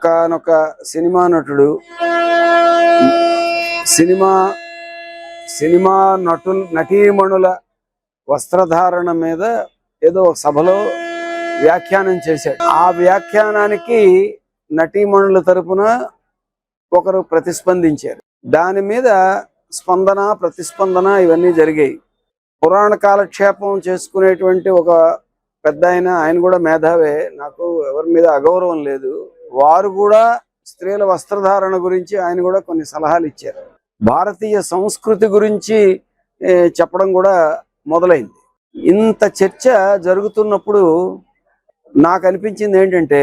ఒకానొక సినిమా నటుడు cinema cinema నటీమణుల వస్త్రధారణ మీద ఏదో సభలో వ్యాఖ్యానం చేశాడు. ఆ వ్యాఖ్యానానికి నటీమణుల తరపున ఒకరు ప్రతిస్పందించారు. దాని మీద ప్రతిస్పందన ఇవన్నీ జరిగాయి. పురాణ కాలక్షేపం చేసుకునేటువంటి ఒక పెద్ద ఆయన కూడా మేధావే, నాకు ఎవరి మీద అగౌరవం లేదు. వారు కూడా స్త్రీల వస్త్రధారణ గురించి ఆయన కూడా కొన్ని సలహాలు ఇచ్చారు. భారతీయ సంస్కృతి గురించి చెప్పడం కూడా మొదలైంది. ఇంత చర్చ జరుగుతున్నప్పుడు నాకు అనిపించింది ఏంటంటే,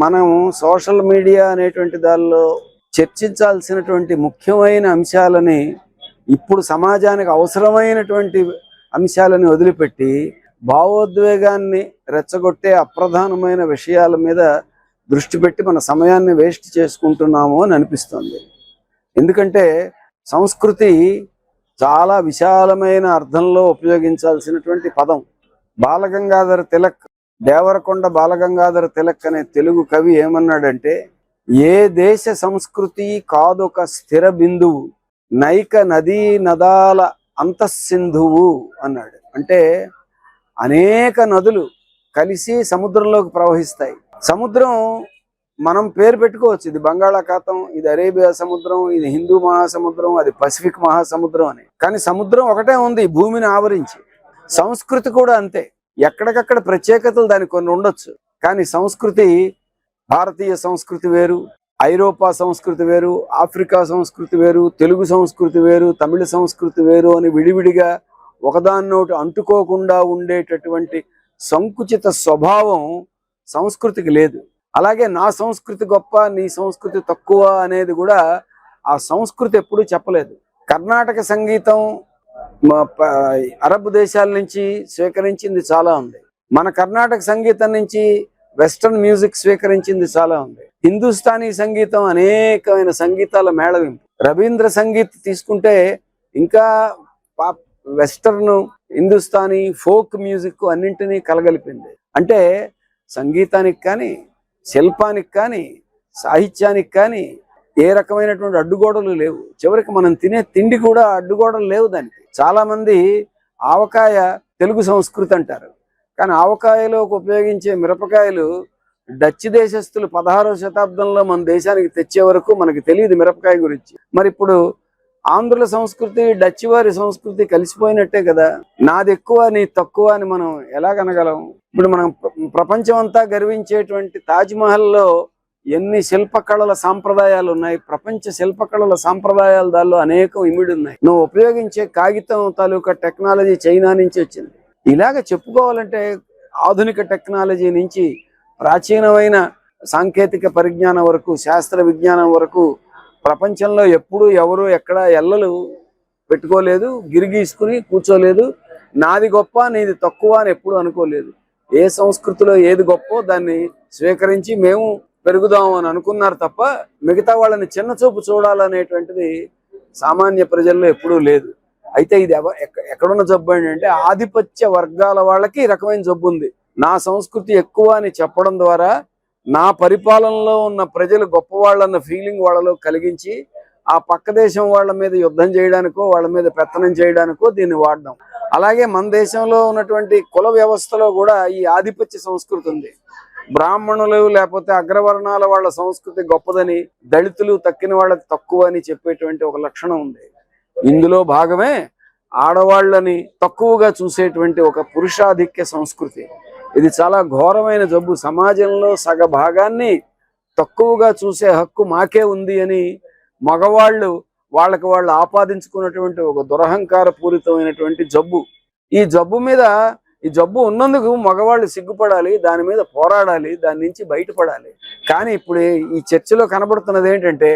మనం సోషల్ మీడియా అనేటువంటి దానిలో చర్చించాల్సినటువంటి ముఖ్యమైన అంశాలని, ఇప్పుడు సమాజానికి అవసరమైనటువంటి అంశాలని వదిలిపెట్టి భావోద్వేగాన్ని రెచ్చగొట్టే అప్రధానమైన విషయాల మీద దృష్టి పెట్టి మన సమయాన్ని వేస్ట్ చేసుకుంటున్నాము అని అనిపిస్తుంది. ఎందుకంటే సంస్కృతి చాలా విశాలమైన అర్థంలో ఉపయోగించాల్సినటువంటి పదం. బాలగంగాధర తిలక్, దేవరకొండ బాలగంగాధర తిలక్ అనే తెలుగు కవి ఏమన్నాడంటే, ఏ దేశ సంస్కృతి కాదొక స్థిర బిందువు, నైక నదీ నదాల అంతఃసింధువు అన్నాడు. అంటే అనేక నదులు కలిసి సముద్రంలోకి ప్రవహిస్తాయి. సముద్రం మనం పేరు పెట్టుకోవచ్చు, ఇది బంగాళాఖాతం, ఇది అరేబియా సముద్రం, ఇది హిందూ మహాసముద్రం, అది పసిఫిక్ మహాసముద్రం అని. కానీ సముద్రం ఒకటే ఉంది భూమిని ఆవరించి. సంస్కృతి కూడా అంతే. ఎక్కడికక్కడ ప్రత్యేకతలు దానికి కొన్ని ఉండొచ్చు, కానీ సంస్కృతి, భారతీయ సంస్కృతి వేరు, ఐరోపా సంస్కృతి వేరు, ఆఫ్రికా సంస్కృతి వేరు, తెలుగు సంస్కృతి వేరు, తమిళ సంస్కృతి వేరు అని విడివిడిగా ఒకదాన్నోటి అంటుకోకుండా ఉండేటటువంటి సంకుచిత స్వభావం సంస్కృతికి లేదు. అలాగే నా సంస్కృతి గొప్ప, నీ సంస్కృతి తక్కువ అనేది కూడా ఆ సంస్కృతి ఎప్పుడూ చెప్పలేదు. కర్ణాటక సంగీతం అరబ్ దేశాల నుంచి స్వీకరించింది చాలా ఉంది. మన కర్ణాటక సంగీతం నుంచి వెస్టర్న్ మ్యూజిక్ స్వీకరించింది చాలా ఉంది. హిందుస్థానీ సంగీతం అనేకమైన సంగీతాల మేళవింపు. రవీంద్ర సంగీత్ తీసుకుంటే ఇంకా వెస్టర్న్, హిందుస్థానీ, ఫోక్ మ్యూజిక్ అన్నింటినీ కలగలిపింది. అంటే సంగీతానికి కానీ, శిల్పానికి కానీ, సాహిత్యానికి కానీ ఏ రకమైనటువంటి అడ్డుగోడలు లేవు. చివరికి మనం తినే తిండి కూడా అడ్డుగోడలు లేవు దానికి. చాలా మంది ఆవకాయ తెలుగు సంస్కృతి అంటారు, కానీ ఆవకాయలోకి ఉపయోగించే మిరపకాయలు డచ్ దేశస్తులు 16వ శతాబ్దంలో మన దేశానికి తెచ్చే వరకు మనకి తెలియదు మిరపకాయ గురించి. మరి ఇప్పుడు ఆంధ్రుల సంస్కృతి, డచ్ వారి సంస్కృతి కలిసిపోయినట్టే కదా. నాది ఎక్కువ, నీ తక్కువ అని మనం ఎలాగనగలం? ఇప్పుడు మనం ప్రపంచం అంతా గర్వించేటువంటి తాజ్మహల్లో ఎన్ని శిల్పకళల సాంప్రదాయాలు ఉన్నాయి. ప్రపంచ శిల్పకళల సాంప్రదాయాలు దానిలో అనేకం ఇమిడి ఉన్నాయి. నువ్వు ఉపయోగించే కాగితం తాలూకా టెక్నాలజీ చైనా నుంచి వచ్చింది. ఇలాగ చెప్పుకోవాలంటే ఆధునిక టెక్నాలజీ నుంచి ప్రాచీనమైన సాంకేతిక పరిజ్ఞానం వరకు, శాస్త్ర విజ్ఞానం వరకు ప్రపంచంలో ఎప్పుడు ఎవరు ఎక్కడ ఎల్లలు పెట్టుకోలేదు, గిరిగీసుకుని కూర్చోలేదు. నాది గొప్ప, నీది తక్కువ అని ఎప్పుడు అనుకోలేదు. ఏ సంస్కృతిలో ఏది గొప్పో దాన్ని స్వీకరించి మేము పెరుగుదాం అని అనుకున్నారు తప్ప మిగతా వాళ్ళని చిన్న చూపు చూడాలనేటువంటిది సామాన్య ప్రజల్లో ఎప్పుడూ లేదు. అయితే ఇది ఎక్కడున్న జబ్బు ఏంటంటే, ఆధిపత్య వర్గాల వాళ్ళకి ఈ రకమైన జబ్బు ఉంది. నా సంస్కృతి ఎక్కువ అని చెప్పడం ద్వారా నా పరిపాలనలో ఉన్న ప్రజలు గొప్పవాళ్ళన్న ఫీలింగ్ వాళ్ళలో కలిగించి ఆ పక్క దేశం వాళ్ళ మీద యుద్ధం చేయడానికో, వాళ్ళ మీద పెత్తనం చేయడానికో దీన్ని వాడడం. అలాగే మన దేశంలో ఉన్నటువంటి కుల వ్యవస్థలో కూడా ఈ ఆధిపత్య సంస్కృతి ఉంది. బ్రాహ్మణులు లేకపోతే అగ్రవర్ణాల వాళ్ళ సంస్కృతి గొప్పదని, దళితులు తక్కిన వాళ్ళకి తక్కువ అని చెప్పేటువంటి ఒక లక్షణం ఉంది. ఇందులో భాగమే ఆడవాళ్ళని తక్కువగా చూసేటువంటి ఒక పురుషాధిక్య సంస్కృతి. ఇది చాలా ఘోరమైన జబ్బు. సమాజంలో సగ భాగాన్ని తక్కువగా చూసే హక్కు మాకే ఉంది అని మగవాళ్ళు వాళ్ళకి వాళ్ళు ఆపాదించుకున్నటువంటి ఒక దురహంకార పూరితమైనటువంటి జబ్బు. ఈ జబ్బు ఉన్నందుకు మగవాళ్ళు సిగ్గుపడాలి, దాని మీద పోరాడాలి, దాని నుంచి బయటపడాలి. కానీ ఇప్పుడు ఈ చర్చలో కనబడుతున్నది ఏంటంటే,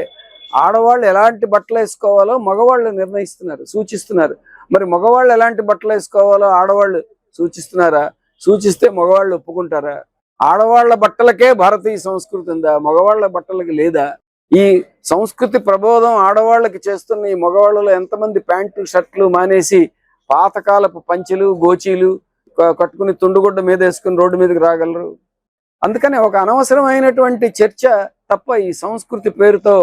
ఆడవాళ్ళు ఎలాంటి బట్టలు వేసుకోవాలో మగవాళ్ళు నిర్ణయిస్తున్నారు, సూచిస్తున్నారు. మరి మగవాళ్ళు ఎలాంటి బట్టలు వేసుకోవాలో ఆడవాళ్ళు సూచిస్తున్నారా? సూచిస్తే మగవాళ్ళు ఒప్పుకుంటారా? ఆడవాళ్ల బట్టలకే భారతీయ సంస్కృతి ఉందా, మగవాళ్ల బట్టలకి లేదా? ఈ సంస్కృతి ప్రబోధం ఆడవాళ్ళకి చేస్తున్న ఈ మగవాళ్ళలో ఎంతమంది ప్యాంటు షర్ట్లు మానేసి పాతకాలపు పంచెలు, గోచీలు కట్టుకుని తుండుగుడ్డ మీద వేసుకుని రోడ్డు మీదకి రాగలరు? అందుకని ఒక అనవసరమైనటువంటి చర్చ తప్ప ఈ సంస్కృతి పేరుతో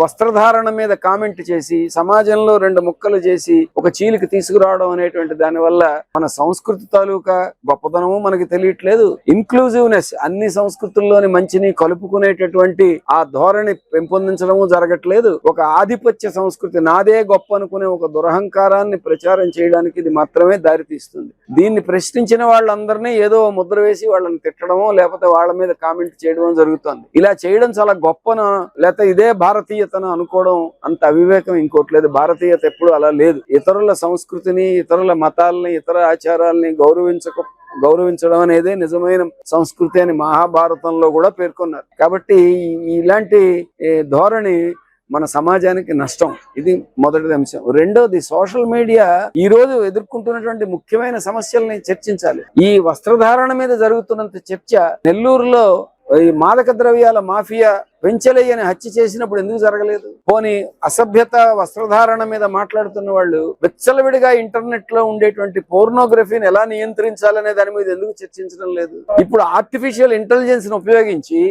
వస్త్రధారణ మీద కామెంట్ చేసి సమాజంలో రెండు ముక్కలు చేసి ఒక చీలికి తీసుకురావడం అనేటువంటి దాని వల్ల మన సంస్కృతి తాలూకా గొప్పతనము మనకి తెలియట్లేదు. ఇన్క్లూజివ్నెస్, అన్ని సంస్కృతుల్లోని మంచిని కలుపుకునేటటువంటి ఆ ధోరణి పెంపొందించడము జరగట్లేదు. ఒక ఆధిపత్య సంస్కృతి, నాదే గొప్ప అనుకునే ఒక దురహంకారాన్ని ప్రచారం చేయడానికి ఇది మాత్రమే దారితీస్తుంది. దీన్ని ప్రశ్నించిన వాళ్ళందరినీ ఏదో ముద్ర వేసి వాళ్ళని తిట్టడమో లేకపోతే వాళ్ళ మీద కామెంట్ చేయడమో జరుగుతుంది. ఇలా చేయడం చాలా గొప్పను లేకపోతే ఇదే భారతీయతను అనుకోవడం అంత అవివేకం ఇంకోటి లేదు. భారతీయత ఎప్పుడు అలా లేదు. ఇతరుల సంస్కృతిని, ఇతరుల మతాలని, ఇతర ఆచారాలని గౌరవించడం అనేది నిజమైన సంస్కృతి అని మహాభారతంలో కూడా పేర్కొన్నారు. కాబట్టి ఇలాంటి ధోరణి మన సమాజానికి నష్టం. ఇది మొదటి అంశం. రెండోది, సోషల్ మీడియా ఈ రోజు ఎదుర్కొంటున్నటువంటి ముఖ్యమైన సమస్యల్ని చర్చించాలి. ఈ వస్త్రధారణ మీద జరుగుతున్నంత చర్చ నెల్లూరులో ఈ మాదక ద్రవ్యాల మాఫియా పెంచలేయని హత్య చేసినప్పుడు ఎందుకు జరగలేదు? పోనీ అసభ్యత వస్త్రధారణ మీద మాట్లాడుతున్న వాళ్ళు విచ్చలవిడిగా ఇంటర్నెట్ లో ఉండేటువంటి పోర్నోగ్రఫీని ఎలా నియంత్రించాలనే దాని మీద ఎందుకు చర్చించడం లేదు? ఇప్పుడు ఆర్టిఫిషియల్ ఇంటెలిజెన్స్ ను ఉపయోగించి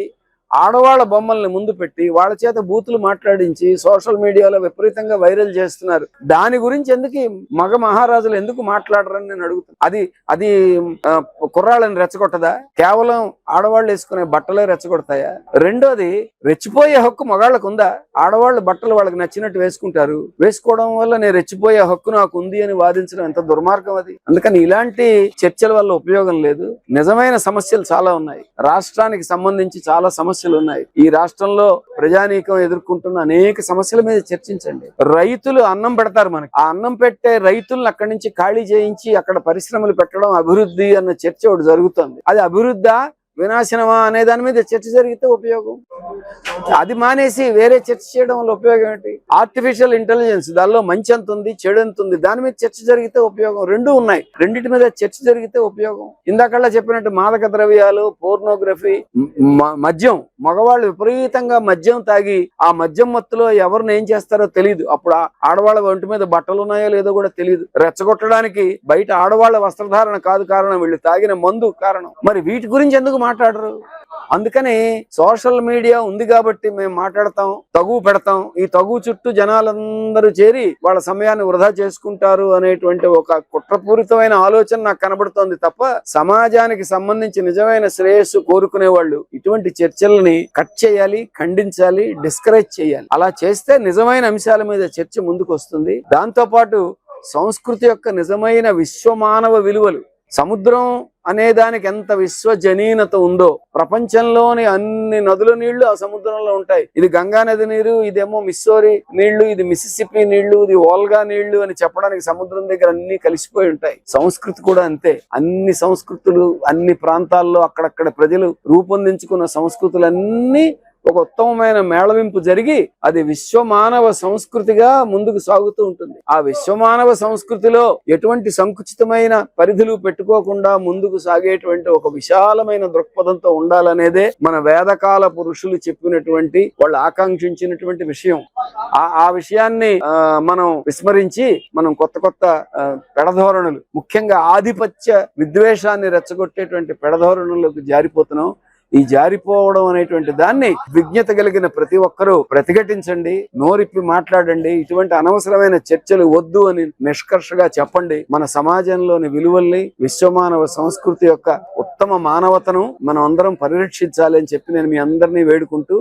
ఆడవాళ్ల బొమ్మల్ని ముందు పెట్టి వాళ్ళ చేత బూతులు మాట్లాడించి సోషల్ మీడియాలో విపరీతంగా వైరల్ చేస్తున్నారు. దాని గురించి ఎందుకు మగ మహారాజులు ఎందుకు మాట్లాడరని నేను అడుగుతాను. అది కుర్రాళ్ళని రెచ్చగొట్టదా? కేవలం ఆడవాళ్ళు వేసుకునే బట్టలే రెచ్చగొడతాయా? రెండోది, రెచ్చిపోయే హక్కు మగాళ్ళకు ఉందా? ఆడవాళ్ళు బట్టలు వాళ్ళకి నచ్చినట్టు వేసుకుంటారు, వేసుకోవడం వల్ల నేను రెచ్చిపోయే హక్కు నాకు ఉంది అని వాదించడం ఎంత దుర్మార్గం అది. అందుకని ఇలాంటి చర్చల వల్ల ఉపయోగం లేదు. నిజమైన సమస్యలు చాలా ఉన్నాయి. రాష్ట్రానికి సంబంధించి చాలా సమస్యలు ఉన్నాయి. ఈ రాష్ట్రంలో ప్రజానీకం ఎదుర్కొంటున్న అనేక సమస్యల మీద చర్చించండి. రైతులు అన్నం పెడతారు మనకి. ఆ అన్నం పెట్టే రైతులను అక్కడి నుంచి ఖాళీ చేయించి అక్కడ పరిశ్రమలు పెట్టడం అభివృద్ధి అన్న చర్చ ఒకటి జరుగుతుంది. అది అభివృద్ధా వినాశనమా అనే దాని మీద చర్చ జరిగితే ఉపయోగం. అది మానేసి వేరే చర్చ చేయడం వల్ల ఉపయోగం ఏంటి? ఆర్టిఫిషియల్ ఇంటెలిజెన్స్, దానిలో మంచి ఎంత ఉంది, చెడు ఎంత ఉంది, దాని మీద చర్చ జరిగితే ఉపయోగం. రెండు ఉన్నాయి, రెండింటి మీద చర్చ జరిగితే ఉపయోగం. ఇందాకల్లా చెప్పినట్టు మాదక ద్రవ్యాలు, పోర్నోగ్రఫీ, మద్యం, మగవాళ్ళు విపరీతంగా మద్యం తాగి ఆ మద్యం మత్తులో ఎవరిని ఏం చేస్తారో తెలియదు. అప్పుడు ఆడవాళ్ళ ఒంటి మీద బట్టలు ఉన్నాయో లేదో కూడా తెలియదు. రెచ్చగొట్టడానికి బయట ఆడవాళ్ళ వస్త్రధారణ కాదు కారణం, వీళ్ళు తాగిన మందు కారణం. మరి వీటి గురించి ఎందుకు మాట్లాడరు? అందుకని సోషల్ మీడియా ఉంది కాబట్టి మేము మాట్లాడతాం, తగువ పెడతాం. ఈ తగువ చుట్టూ జనాలందరూ చేరి వాళ్ళ సమయాన్ని వృధా చేసుకుంటారు అనేటువంటి ఒక కుట్రపూరితమైన ఆలోచన నాకు కనబడుతోంది తప్ప సమాజానికి సంబంధించి నిజమైన శ్రేయస్సు కోరుకునే వాళ్ళు ఇటువంటి చర్చల్ని కట్ చేయాలి, ఖండించాలి, డిస్కరేజ్ చేయాలి. అలా చేస్తే నిజమైన అంశాల మీద చర్చ ముందుకు వస్తుంది. దాంతో పాటు సంస్కృతి యొక్క నిజమైన విశ్వమానవ విలువలు, సముద్రం అనే దానికి ఎంత విశ్వజనీనత ఉందో, ప్రపంచంలోని అన్ని నదుల నీళ్లు ఆ సముద్రంలో ఉంటాయి. ఇది గంగా నది నీరు, ఇదేమో మిస్సోరి నీళ్లు, ఇది మిసిసిపి నీళ్లు, ఇది ఓల్గా నీళ్లు అని చెప్పడానికి సముద్రం దగ్గర అన్ని కలిసిపోయి ఉంటాయి. సంస్కృతి కూడా అంతే. అన్ని సంస్కృతులు, అన్ని ప్రాంతాల్లో అక్కడక్కడ ప్రజలు రూపొందించుకున్న సంస్కృతులన్నీ ఒక ఉత్తమమైన మేళవింపు జరిగి అది విశ్వమానవ సంస్కృతిగా ముందుకు సాగుతూ ఉంటుంది. ఆ విశ్వమానవ సంస్కృతిలో ఎటువంటి సంకుచితమైన పరిధులు పెట్టుకోకుండా ముందుకు సాగేటువంటి ఒక విశాలమైన దృక్పథంతో ఉండాలనేదే మన వేదకాల పురుషులు చెప్పినటువంటి, వాళ్ళు ఆకాంక్షించినటువంటి విషయం. ఆ విషయాన్ని మనం విస్మరించి మనం కొత్త పెడధోరణులు, ముఖ్యంగా ఆధిపత్య విద్వేషాన్ని రెచ్చగొట్టేటువంటి పెడధోరణులకు జారిపోతున్నాం. ఈ జారిపోవడం అనేటువంటి దాన్ని విజ్ఞత కలిగిన ప్రతి ఒక్కరూ ప్రతిఘటించండి, నోరిప్పి మాట్లాడండి. ఇటువంటి అనవసరమైన చర్చలు వద్దు అని నిష్కర్షగా చెప్పండి. మన సమాజంలోని విలువల్ని, విశ్వమానవ సంస్కృతి యొక్క ఉత్తమ మానవతను మనం అందరం పరిరక్షించాలి అని చెప్పి నేను మీ అందరినీ వేడుకుంటూ